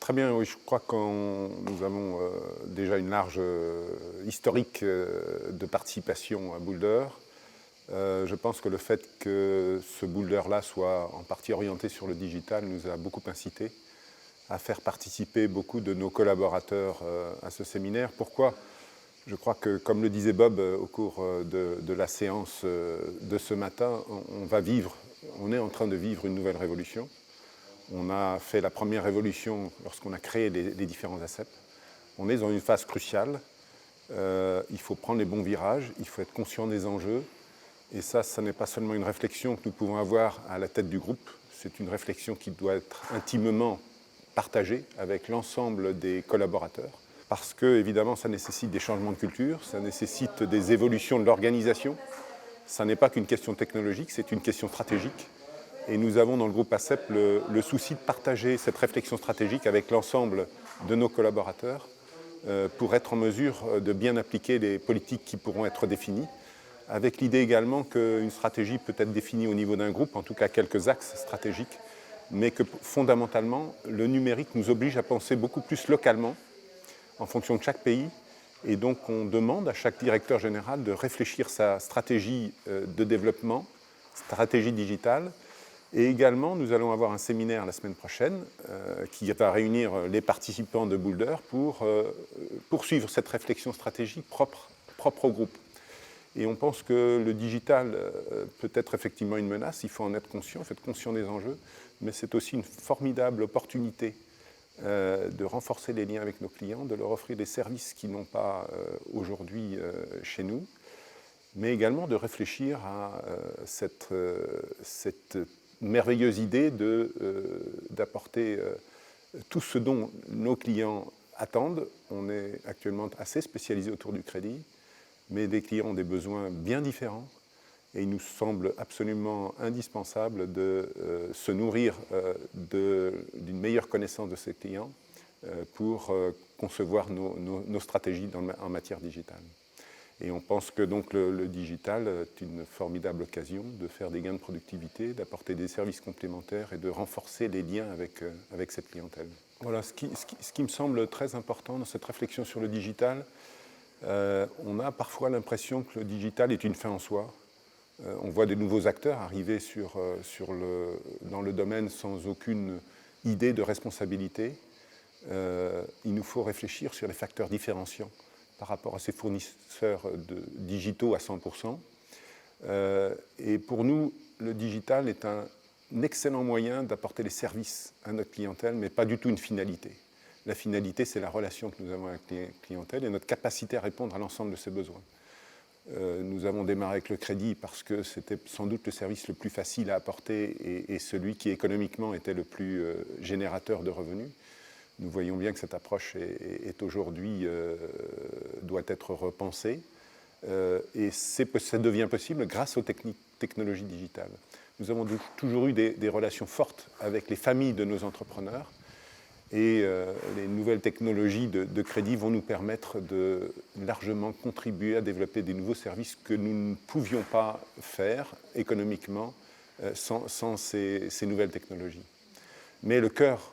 Très bien, oui, je crois que nous avons déjà une large historique de participation à Boulder. Je pense que le fait que ce Boulder-là soit en partie orienté sur le digital nous a beaucoup incité à faire participer beaucoup de nos collaborateurs à ce séminaire. Pourquoi ? Je crois que, comme le disait Bob au cours de la séance de ce matin, on est en train de vivre une nouvelle révolution. On a fait la première révolution lorsqu'on a créé les différents ACEP. On est dans une phase cruciale. Il faut prendre les bons virages, il faut être conscient des enjeux. Et ça n'est pas seulement une réflexion que nous pouvons avoir à la tête du groupe, c'est une réflexion qui doit être intimement partagée avec l'ensemble des collaborateurs. Parce que, évidemment, ça nécessite des changements de culture, ça nécessite des évolutions de l'organisation. Ça n'est pas qu'une question technologique, c'est une question stratégique. Et nous avons dans le groupe ACEP le souci de partager cette réflexion stratégique avec l'ensemble de nos collaborateurs pour être en mesure de bien appliquer les politiques qui pourront être définies, avec l'idée également qu'une stratégie peut être définie au niveau d'un groupe, en tout cas quelques axes stratégiques, mais que fondamentalement, le numérique nous oblige à penser beaucoup plus localement, en fonction de chaque pays, et donc on demande à chaque directeur général de réfléchir sa stratégie de développement, stratégie digitale. Et également, nous allons avoir un séminaire la semaine prochaine qui va réunir les participants de Boulder pour poursuivre cette réflexion stratégique propre au groupe. Et on pense que le digital peut être effectivement une menace, il faut en être conscient, il faut être conscient des enjeux, mais c'est aussi une formidable opportunité de renforcer les liens avec nos clients, de leur offrir des services qu'ils n'ont pas aujourd'hui chez nous, mais également de réfléchir à cette merveilleuse idée d'apporter tout ce dont nos clients attendent. On est actuellement assez spécialisé autour du crédit, mais les clients ont des besoins bien différents et il nous semble absolument indispensable de se nourrir d'une meilleure connaissance de ces clients pour concevoir nos stratégies en matière digitale. Et on pense que donc le digital est une formidable occasion de faire des gains de productivité, d'apporter des services complémentaires et de renforcer les liens avec cette clientèle. Voilà, ce qui me semble très important dans cette réflexion sur le digital, on a parfois l'impression que le digital est une fin en soi. On voit des nouveaux acteurs arriver dans le domaine sans aucune idée de responsabilité. Il nous faut réfléchir sur les facteurs différenciants par rapport à ces fournisseurs digitaux à 100%. Et pour nous, le digital est un excellent moyen d'apporter les services à notre clientèle, mais pas du tout une finalité. La finalité, c'est la relation que nous avons avec les clientèles et notre capacité à répondre à l'ensemble de ses besoins. Nous avons démarré avec le crédit parce que c'était sans doute le service le plus facile à apporter et celui qui économiquement était le plus générateur de revenus. Nous voyons bien que cette approche est aujourd'hui, doit être repensée et ça devient possible grâce aux technologies digitales. Nous avons toujours eu des relations fortes avec les familles de nos entrepreneurs et les nouvelles technologies de crédit vont nous permettre de largement contribuer à développer des nouveaux services que nous ne pouvions pas faire économiquement sans ces nouvelles technologies. Mais le cœur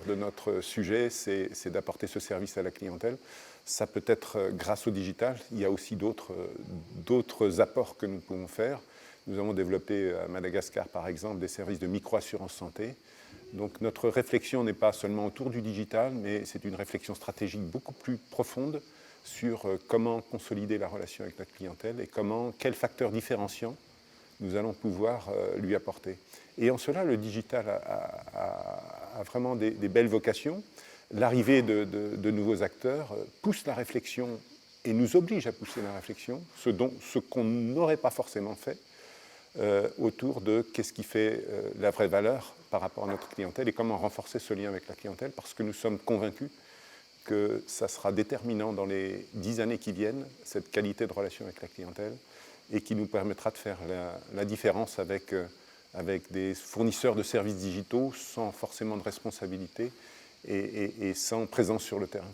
de notre sujet, c'est d'apporter ce service à la clientèle. Ça peut être grâce au digital. Il y a aussi d'autres apports que nous pouvons faire. Nous avons développé à Madagascar, par exemple, des services de micro-assurance santé. Donc notre réflexion n'est pas seulement autour du digital, mais c'est une réflexion stratégique beaucoup plus profonde sur comment consolider la relation avec notre clientèle et quels facteurs différenciants nous allons pouvoir lui apporter. Et en cela, le digital a vraiment des belles vocations. L'arrivée de nouveaux acteurs pousse la réflexion et nous oblige à pousser la réflexion, ce qu'on n'aurait pas forcément fait autour de qu'est-ce qui fait la vraie valeur par rapport à notre clientèle et comment renforcer ce lien avec la clientèle, parce que nous sommes convaincus que ça sera déterminant dans les 10 années qui viennent, cette qualité de relation avec la clientèle, et qui nous permettra de faire la différence avec des fournisseurs de services digitaux sans forcément de responsabilité et sans présence sur le terrain.